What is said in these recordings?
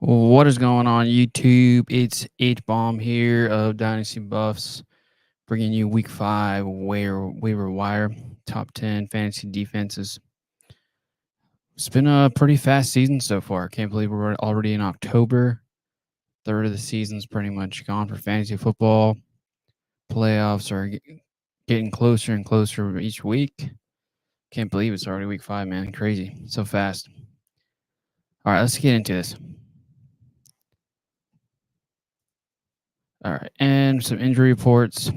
What is going on YouTube? It's H-Bomb here of Dynasty Buffs, bringing you Week 5 waiver wire, top 10 fantasy defenses. It's been a pretty fast season so far. Can't believe we're already in October. Third of the season's pretty much gone for fantasy football. Playoffs are getting closer and closer each week. Can't believe it's already Week 5, man. Crazy. So fast. All right, let's get into this. All right, and some injury reports.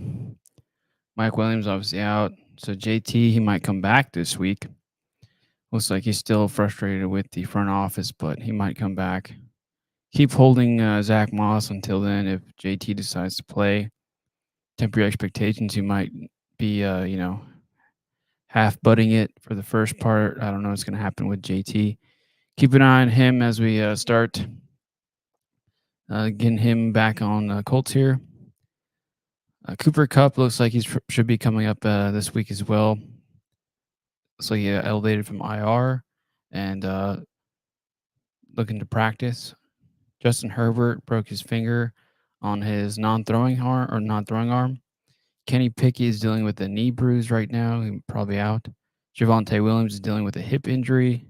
Mike Williams obviously out. So JT, he might come back this week. Looks like he's still frustrated with the front office, but he might come back. Keep holding Zach Moss until then. If JT decides to play, temper your expectations. He might be, half butting it for the first part. I don't know what's going to happen with JT. Keep an eye on him as we start getting him back on Colts here. Cooper Kupp looks like he should be coming up this week as well. So he elevated from IR and looking to practice. Justin Herbert broke his finger on his non-throwing arm. Kenny Pickett is dealing with a knee bruise right now. He's probably out. Javonte Williams is dealing with a hip injury.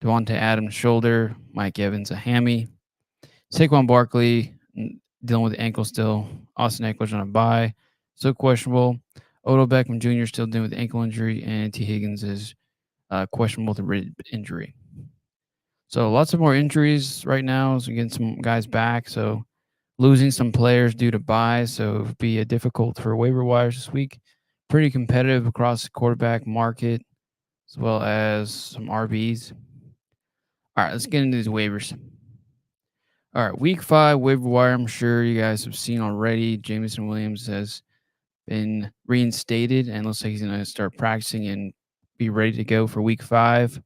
Devontae Adams' shoulder. Mike Evans a hammy. Saquon Barkley dealing with the ankle still. Austin Eckler's on a bye. Still questionable. Odell Beckham Jr. still dealing with ankle injury. And T. Higgins is questionable with a rib injury. So lots of more injuries right now. So getting some guys back. So losing some players due to buys. So it'll be difficult for waiver wires this week. Pretty competitive across the quarterback market as well as some RBs. All right, let's get into these waivers. All right, Week 5 waiver wire. I'm sure you guys have seen already. Jameson Williams has been reinstated and looks like he's going to start practicing and be ready to go for Week 5.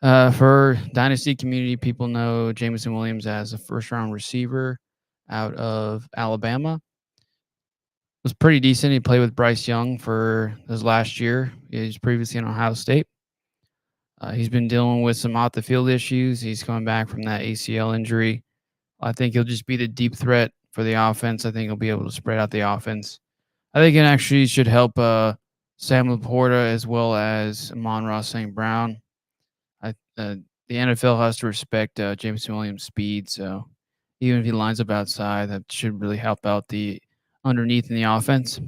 For Dynasty community, people know Jameson Williams as a first-round receiver out of Alabama. Was pretty decent. He played with Bryce Young for his last year. He was previously in Ohio State. He's been dealing with some off-the-field issues. He's coming back from that ACL injury. I think he'll just be the deep threat for the offense. I think he'll be able to spread out the offense. I think it actually should help Sam Laporta as well as Amon-Ra St. Brown. The NFL has to respect Jameson Williams' speed, so even if he lines up outside, that should really help out the underneath in the offense.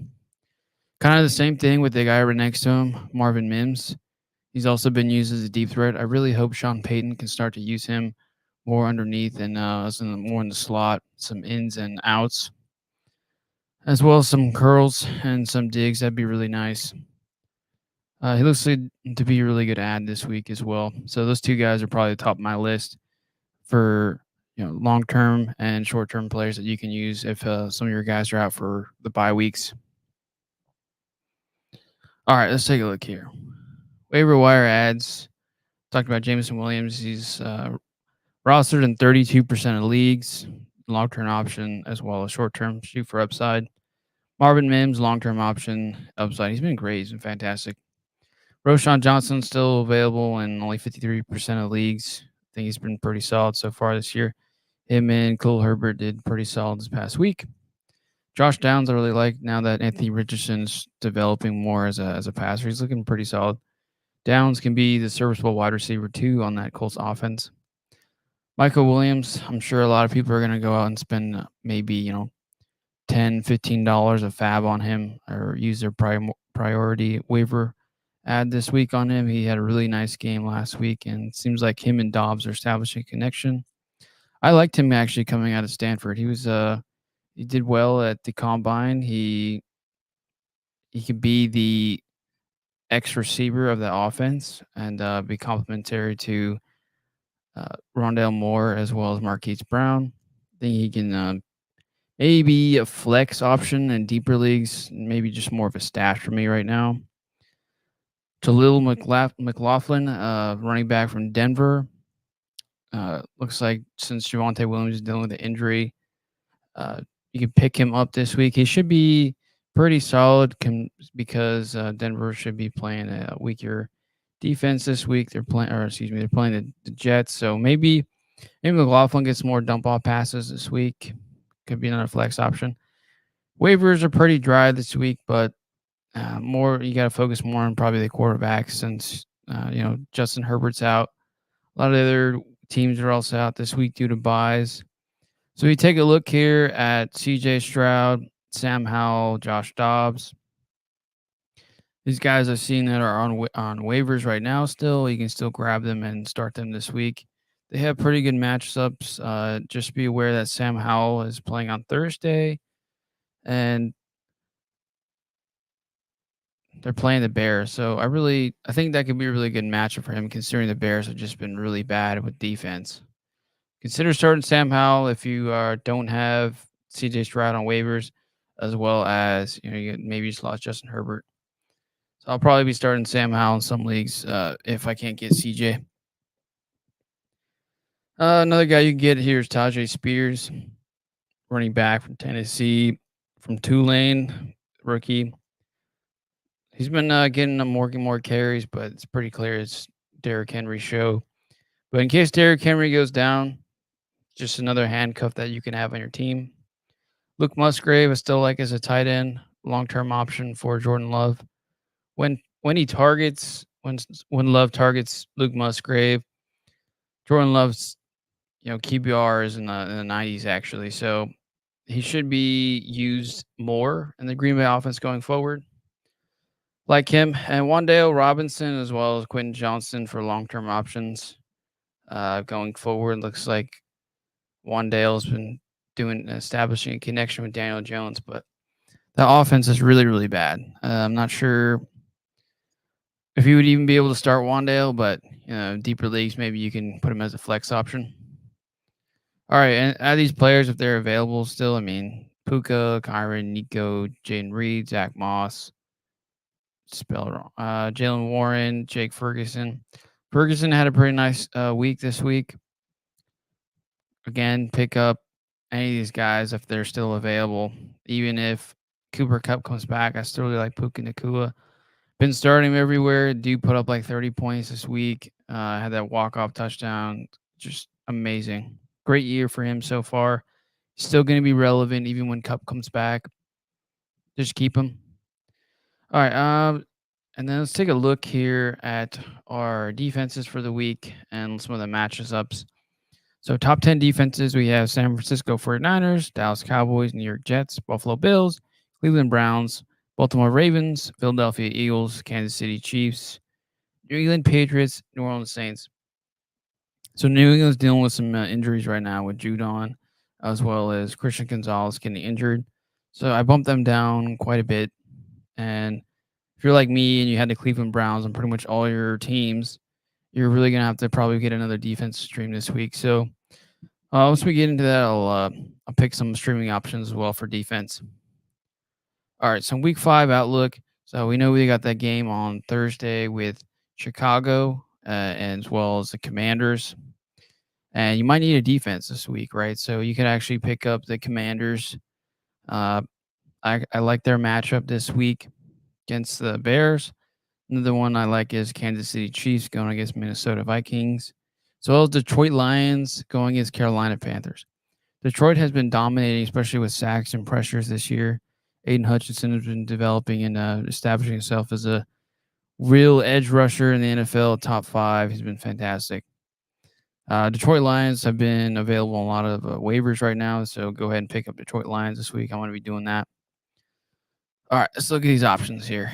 Kind of the same thing with the guy right next to him, Marvin Mims. He's also been used as a deep threat. I really hope Sean Payton can start to use him more underneath and more in the slot, some ins and outs, as well as some curls and some digs. That'd be really nice. He looks like to be a really good ad this week as well. So those two guys are probably the top of my list for long-term and short-term players that you can use if some of your guys are out for the bye weeks. All right, let's take a look here. Waiver wire ads. Talked about Jameson Williams. He's rostered in 32% of leagues, long-term option as well as short-term, shoot for upside. Marvin Mims, long-term option, upside. He's been great. He's been fantastic. Roschon Johnson still available in only 53% of leagues. I think he's been pretty solid so far this year. Him and Khalil Herbert did pretty solid this past week. Josh Downs I really like now that Anthony Richardson's developing more as a passer. He's looking pretty solid. Downs can be the serviceable wide receiver too on that Colts offense. Michael Williams, I'm sure a lot of people are going to go out and spend maybe $10, $15 a fab on him or use their priority waiver ad this week on him. He had a really nice game last week, and it seems like him and Dobbs are establishing a connection. I liked him actually coming out of Stanford. He did well at the combine. He could be the X receiver of the offense and be complementary to Rondale Moore as well as Marquise Brown. I think he can maybe a flex option in deeper leagues, maybe just more of a stash for me right now. Jaleel McLaughlin, running back from Denver. Looks like since Javonte Williams is dealing with the injury, you can pick him up this week. He should be pretty solid because Denver should be playing a weaker defense this week. They're playing the Jets, so maybe Maybe McLaughlin gets more dump off passes this week. Could be another flex option. Waivers are pretty dry this week, but more you got to focus more on probably the quarterbacks since Justin Herbert's out. A lot of the other teams are also out this week due to buys. So we take a look here at C.J. Stroud, Sam Howell, Josh Dobbs. These guys I've seen that are on waivers right now still. You can still grab them and start them this week. They have pretty good matchups. Just be aware that Sam Howell is playing on Thursday, and they're playing the Bears. So I think that could be a really good matchup for him, considering the Bears have just been really bad with defense. Consider starting Sam Howell if you don't have CJ Stroud on waivers, as well as maybe just lost Justin Herbert. So I'll probably be starting Sam Howell in some leagues if I can't get CJ. Another guy you can get here is Tajay Spears, running back from Tennessee, from Tulane, rookie. He's been getting more carries, but it's pretty clear it's Derrick Henry's show. But in case Derrick Henry goes down, just another handcuff that you can have on your team. Luke Musgrave is still like as a tight end, long-term option for Jordan Love. When Love targets Luke Musgrave, Jordan Love's QBR is in the 90s actually, so he should be used more in the Green Bay offense going forward. Like him and Wan'Dale Robinson as well as Quentin Johnston for long-term options going forward. Looks like Wan'Dale's been establishing a connection with Daniel Jones, but the offense is really, really bad. I'm not sure if you would even be able to start Wan'Dale, but deeper leagues, maybe you can put him as a flex option. All right, and add these players if they're available still. I mean, Puka, Kyron, Nico, Jaden Reed, Zach Moss, spell it wrong. Jalen Warren, Jake Ferguson. Ferguson had a pretty nice week this week. Again, pick up any of these guys if they're still available. Even if Cooper Kupp comes back, I still really like Puka Nacua. Been starting him everywhere. Dude put up like 30 points this week. Had that walk-off touchdown. Just amazing. Great year for him so far. Still going to be relevant even when Kupp comes back. Just keep him. All right. And then let's take a look here at our defenses for the week and some of the matchups. So top 10 defenses, we have San Francisco 49ers, Dallas Cowboys, New York Jets, Buffalo Bills, Cleveland Browns, Baltimore Ravens, Philadelphia Eagles, Kansas City Chiefs, New England Patriots, New Orleans Saints. So New England's dealing with some injuries right now with Judon, as well as Christian Gonzalez getting injured. So I bumped them down quite a bit. And if you're like me and you had the Cleveland Browns on pretty much all your teams, you're really going to have to probably get another defense stream this week. So once we get into that, I'll pick some streaming options as well for defense. All right, so week 5 outlook. So we know we got that game on Thursday with Chicago and as well as the Commanders. And you might need a defense this week, right? So you can actually pick up the Commanders. I like their matchup this week against the Bears. Another one I like is Kansas City Chiefs going against Minnesota Vikings. So well as Detroit Lions going against Carolina Panthers. Detroit has been dominating, especially with sacks and pressures this year. Aiden Hutchinson has been developing and establishing himself as a real edge rusher in the NFL, top 5. He's been fantastic. Detroit Lions have been available on a lot of waivers right now, so go ahead and pick up Detroit Lions this week. I'm going to be doing that. All right, let's look at these options here.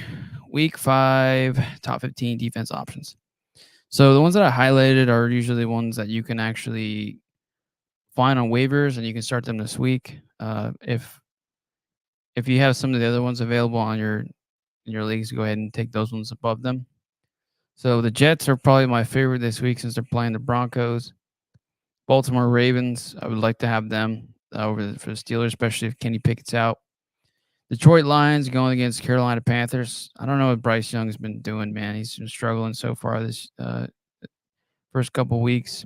Week 5, top 15 defense options. So the ones that I highlighted are usually the ones that you can actually find on waivers, and you can start them this week. If you have some of the other ones available on in your leagues, go ahead and take those ones above them. So the Jets are probably my favorite this week since they're playing the Broncos. Baltimore Ravens, I would like to have them for the Steelers, especially if Kenny Pickett's out. Detroit Lions going against Carolina Panthers. I don't know what Bryce Young's been doing, man. He's been struggling so far this first couple weeks.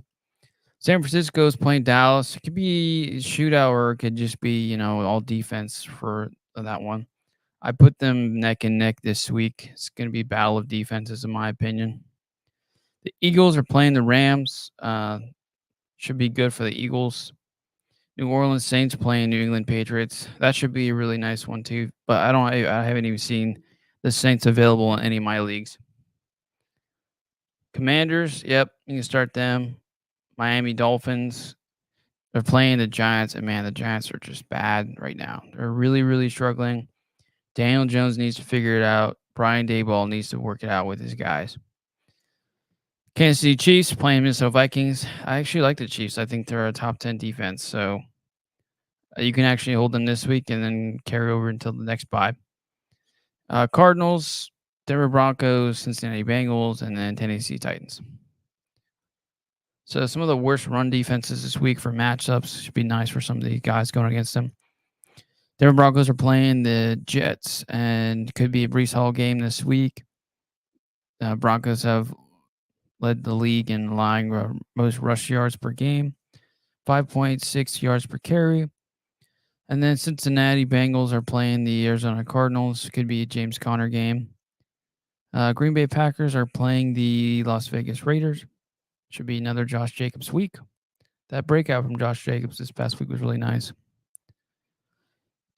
San Francisco is playing Dallas. It could be a shootout or it could just be, all defense for that one. I put them neck and neck this week. It's going to be a battle of defenses, in my opinion. The Eagles are playing the Rams. should be good for the Eagles. New Orleans Saints playing New England Patriots. That should be a really nice one too. But I haven't even seen the Saints available in any of my leagues. Commanders, yep, you can start them. Miami Dolphins, they're playing the Giants, and man, the Giants are just bad right now. They're really, really struggling. Daniel Jones needs to figure it out. Brian Daboll needs to work it out with his guys. Kansas City Chiefs playing Minnesota Vikings. I actually like the Chiefs. I think they're a top 10 defense, so you can actually hold them this week and then carry over until the next bye. Cardinals, Denver Broncos, Cincinnati Bengals, and then Tennessee Titans. So some of the worst run defenses this week for matchups should be nice for some of the guys going against them. Denver Broncos are playing the Jets, and could be a Breece Hall game this week. Broncos have led the league in allowing most rush yards per game, 5.6 yards per carry. And then Cincinnati Bengals are playing the Arizona Cardinals. Could be a James Conner game. Green Bay Packers are playing the Las Vegas Raiders. Should be another Josh Jacobs week. That breakout from Josh Jacobs this past week was really nice.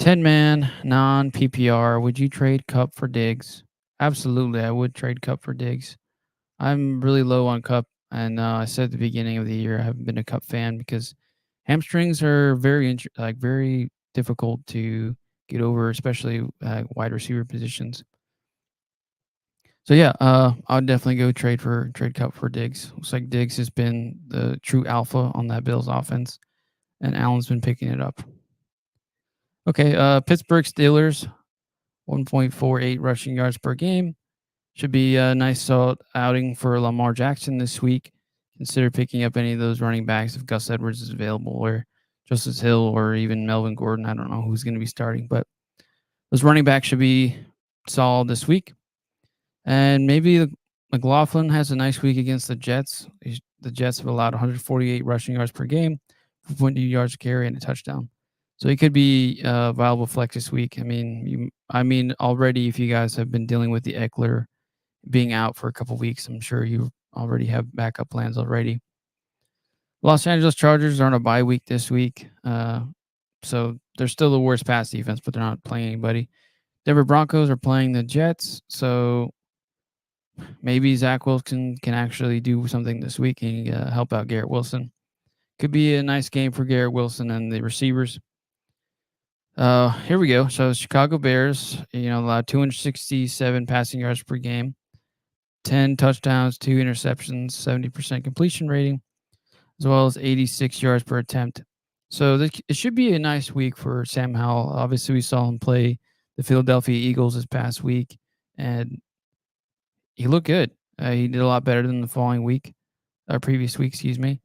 10-man, non-PPR. Would you trade Cup for Diggs? Absolutely, I would trade Cup for Diggs. I'm really low on Cup, and I said at the beginning of the year I haven't been a Cup fan because hamstrings are very difficult to get over, especially wide receiver positions. So yeah, I'll definitely go trade Cup for Diggs. Looks like Diggs has been the true alpha on that Bills offense, and Allen's been picking it up. Okay, Pittsburgh Steelers, 1.48 rushing yards per game. Should be a nice solid outing for Lamar Jackson this week. Consider picking up any of those running backs if Gus Edwards is available, or Justice Hill, or even Melvin Gordon. I don't know who's going to be starting, but those running backs should be solid this week. And maybe McLaughlin has a nice week against the Jets. The Jets have allowed 148 rushing yards per game, 4.2 yards carry, and a touchdown. So he could be a viable flex this week. I mean, already if you guys have been dealing with the Eckler being out for a couple weeks, I'm sure you already have backup plans already. Los Angeles Chargers are on a bye week this week, so they're still the worst pass defense, but they're not playing anybody. Denver Broncos are playing the Jets, so maybe Zach Wilson can actually do something this week and help out Garrett Wilson. Could be a nice game for Garrett Wilson and the receivers. Here we go. So Chicago Bears, allowed 267 passing yards per game, 10 touchdowns, 2 interceptions, 70% completion rating, as well as 86 yards per attempt. So it should be a nice week for Sam Howell. Obviously, we saw him play the Philadelphia Eagles this past week, and he looked good. He did a lot better than the following week, or previous week, excuse me.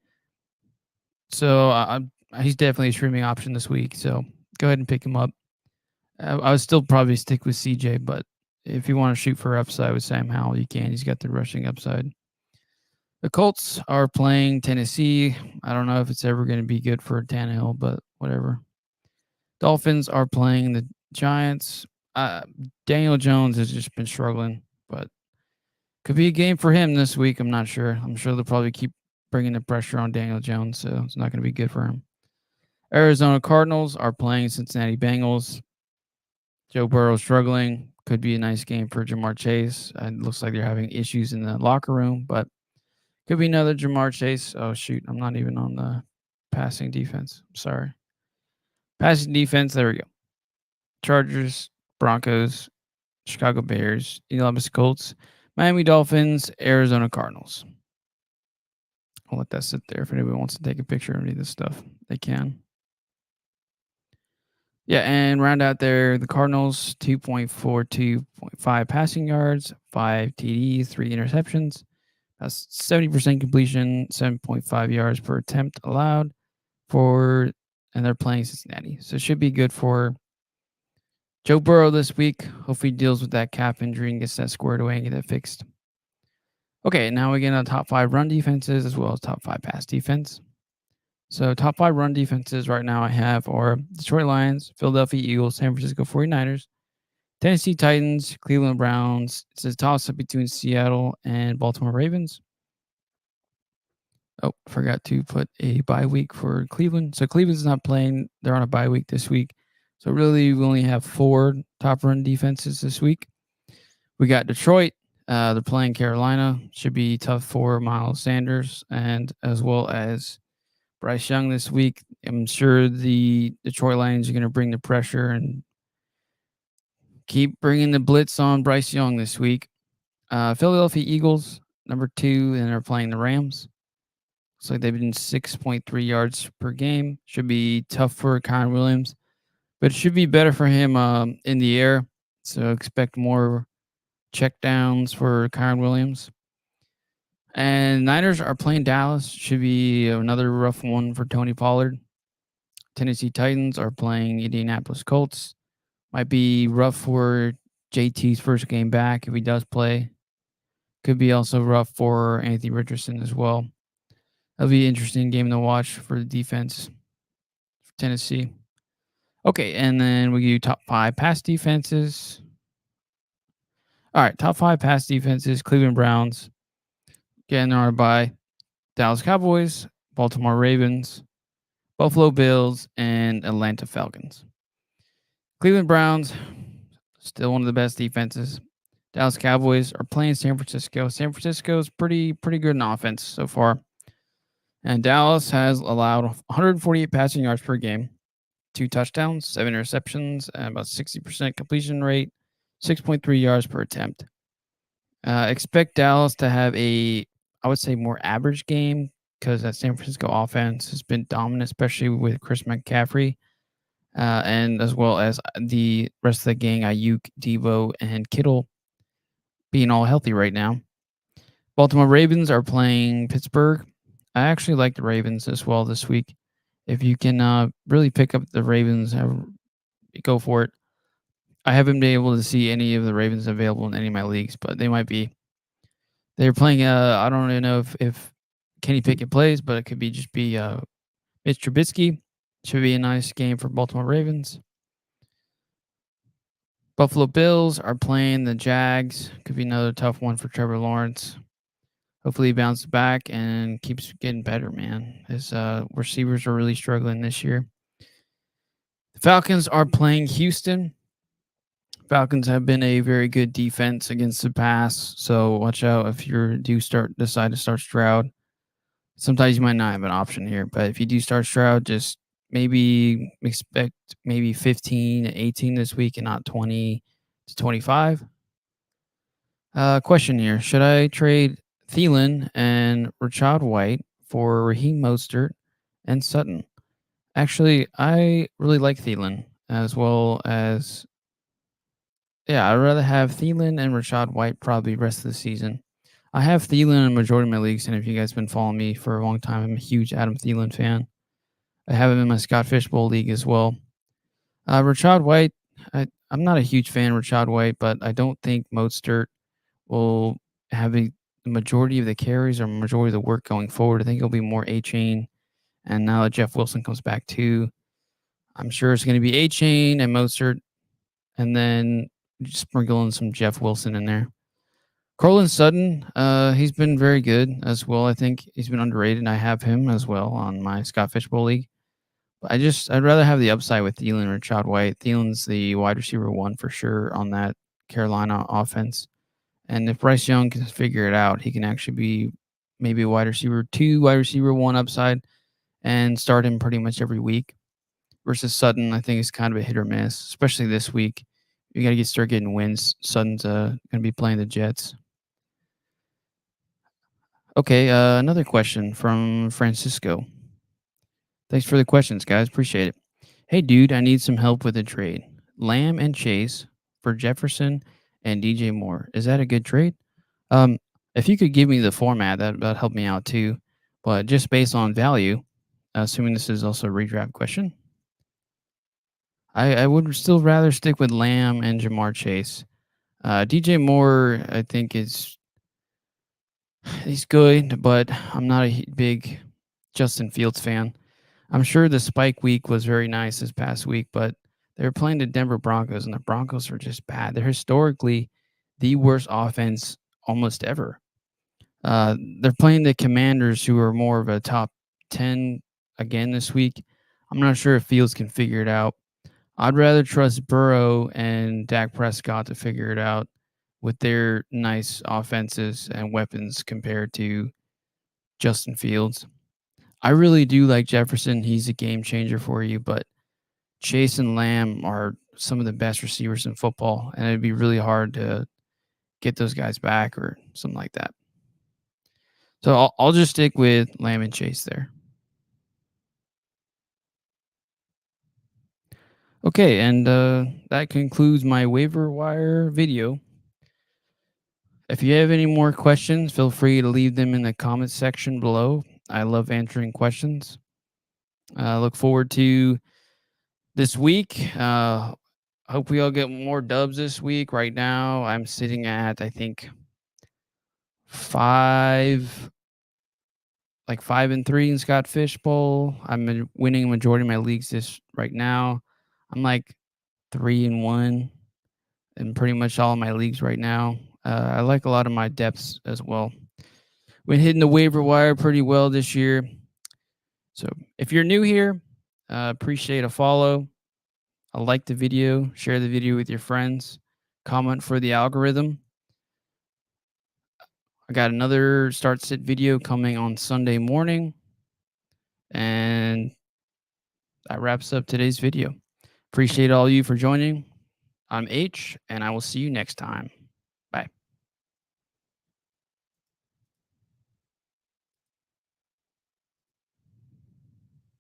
So he's definitely a streaming option this week. So go ahead and pick him up. I would still probably stick with CJ, but if you want to shoot for upside with Sam Howell, you can. He's got the rushing upside. The Colts are playing Tennessee. I don't know if it's ever going to be good for Tannehill, but whatever. Dolphins are playing the Giants. Daniel Jones has just been struggling, but could be a game for him this week. I'm not sure. I'm sure they'll probably keep bringing the pressure on Daniel Jones, so it's not going to be good for him. Arizona Cardinals are playing Cincinnati Bengals. Joe Burrow struggling. Could be a nice game for Jamar Chase. It looks like they're having issues in the locker room, but could be another Jamar Chase. Oh, shoot. I'm not even on the passing defense. Sorry. Passing defense. There we go. Chargers, Broncos, Chicago Bears, Indianapolis Colts, Miami Dolphins, Arizona Cardinals. I'll let that sit there. If anybody wants to take a picture of any of this stuff, they can. Yeah, and round out there, the Cardinals, 2.42.5 passing yards, 5 TDs, 3 interceptions. That's 70% completion, 7.5 yards per attempt allowed and they're playing Cincinnati. So it should be good for Joe Burrow this week. Hopefully he deals with that calf injury and gets that squared away and get that fixed. Okay, now we get on top 5 run defenses as well as top 5 pass defense. So top 5 run defenses right now I have are Detroit Lions, Philadelphia Eagles, San Francisco 49ers, Tennessee Titans, Cleveland Browns. It's a toss-up between Seattle and Baltimore Ravens. Oh, forgot to put a bye week for Cleveland. So Cleveland's not playing. They're on a bye week this week. So really, we only have 4 top run defenses this week. We got Detroit. They're playing Carolina. Should be tough for Miles Sanders and as well as Bryce Young this week. I'm sure the Detroit Lions are going to bring the pressure and keep bringing the blitz on Bryce Young this week. Philadelphia Eagles, number 2, and they're playing the Rams. Looks like they've been 6.3 yards per game. Should be tough for Kyron Williams, but it should be better for him in the air. So expect more check downs for Kyron Williams. And Niners are playing Dallas. Should be another rough one for Tony Pollard. Tennessee Titans are playing Indianapolis Colts. Might be rough for JT's first game back if he does play. Could be also rough for Anthony Richardson as well. That'll be an interesting game to watch for the defense for Tennessee. Okay, and then we do top 5 pass defenses. All right, top 5 pass defenses. Cleveland Browns getting on our bye. Dallas Cowboys, Baltimore Ravens, Buffalo Bills, and Atlanta Falcons. Cleveland Browns, still one of the best defenses. Dallas Cowboys are playing San Francisco. San Francisco is pretty good in offense so far. And Dallas has allowed 148 passing yards per game, 2 touchdowns, 7 interceptions, and about 60% completion rate, 6.3 yards per attempt. Expect Dallas to have I would say, more average game because that San Francisco offense has been dominant, especially with Chris McCaffrey, and as well as the rest of the gang, Ayuk, Devo, and Kittle being all healthy right now. Baltimore Ravens are playing Pittsburgh. I actually like the Ravens as well this week. If you can really pick up the Ravens, go for it. I haven't been able to see any of the Ravens available in any of my leagues, but they might be. They're playing. I don't even know if Kenny Pickett plays, but it could be Mitch Trubisky. Should be a nice game for Baltimore Ravens. Buffalo Bills are playing the Jags. Could be another tough one for Trevor Lawrence. Hopefully he bounces back and keeps getting better, man. His receivers are really struggling this year. The Falcons are playing Houston. Falcons have been a very good defense against the pass, so watch out if you decide to start Stroud. Sometimes you might not have an option here, but if you do start Stroud, just maybe expect maybe 15, 18 this week and not 20 to 25. Question here. Should I trade Thielen and Rashad White for Raheem Mostert and Sutton? Actually, I really like Thielen as well as I'd rather have Thielen and Rashad White probably rest of the season. I have Thielen in a majority of my leagues, and if you guys have been following me for a long time, I'm a huge Adam Thielen fan. I have him in my Scott Fishbowl league as well. Rashad White, I'm not a huge fan of Rashad White, but I don't think Mostert will have the majority of the carries or majority of the work going forward. I think it'll be more A-Chain, and now that Jeff Wilson comes back too, I'm sure it's going to be A-Chain and Mostert, and then just sprinkle in some Jeff Wilson in there. Cortland Sutton, he's been very good as well. I think he's been underrated, and I have him as well on my Scott Fishbowl league. But I'd rather have the upside with Thielen or Rashad White. Thielen's the wide receiver 1 for sure on that Carolina offense. And if Bryce Young can figure it out, he can actually be maybe a wide receiver 2, wide receiver 1 upside and start him pretty much every week. Versus Sutton, I think is kind of a hit or miss, especially this week. You got to start getting wins. Sutton's going to be playing the Jets. Okay, another question from Francisco. Thanks for the questions, guys. Appreciate it. Hey, dude, I need some help with a trade. Lamb and Chase for Jefferson and DJ Moore. Is that a good trade? If you could give me the format, that'd help me out too. But just based on value, assuming this is also a redraft question, I would still rather stick with Lamb and Jamar Chase. DJ Moore, I think he's good, but I'm not a big Justin Fields fan. I'm sure the spike week was very nice this past week, but they were playing the Denver Broncos, and the Broncos are just bad. They're historically the worst offense almost ever. They're playing the Commanders, who are more of a top 10 again this week. I'm not sure if Fields can figure it out. I'd rather trust Burrow and Dak Prescott to figure it out with their nice offenses and weapons compared to Justin Fields. I really do like Jefferson. He's a game changer for you, but Chase and Lamb are some of the best receivers in football, and it'd be really hard to get those guys back or something like that. So I'll just stick with Lamb and Chase there. Okay, and that concludes my waiver wire video. If you have any more questions, feel free to leave them in the comments section below. I love answering questions. Look forward to this week. Hope we all get more dubs this week. Right now, I'm sitting at, I think, 5 5-3 in Scott Fish Bowl. I'm winning a majority of my leagues this right now. I'm like 3-1 in pretty much all of my leagues right now. I like a lot of my depths as well. Been hitting the waiver wire pretty well this year. So if you're new here, appreciate a follow. Like the video, share the video with your friends, comment for the algorithm. I got another start sit video coming on Sunday morning. And that wraps up today's video. Appreciate all you for joining. I'm H, and I will see you next time.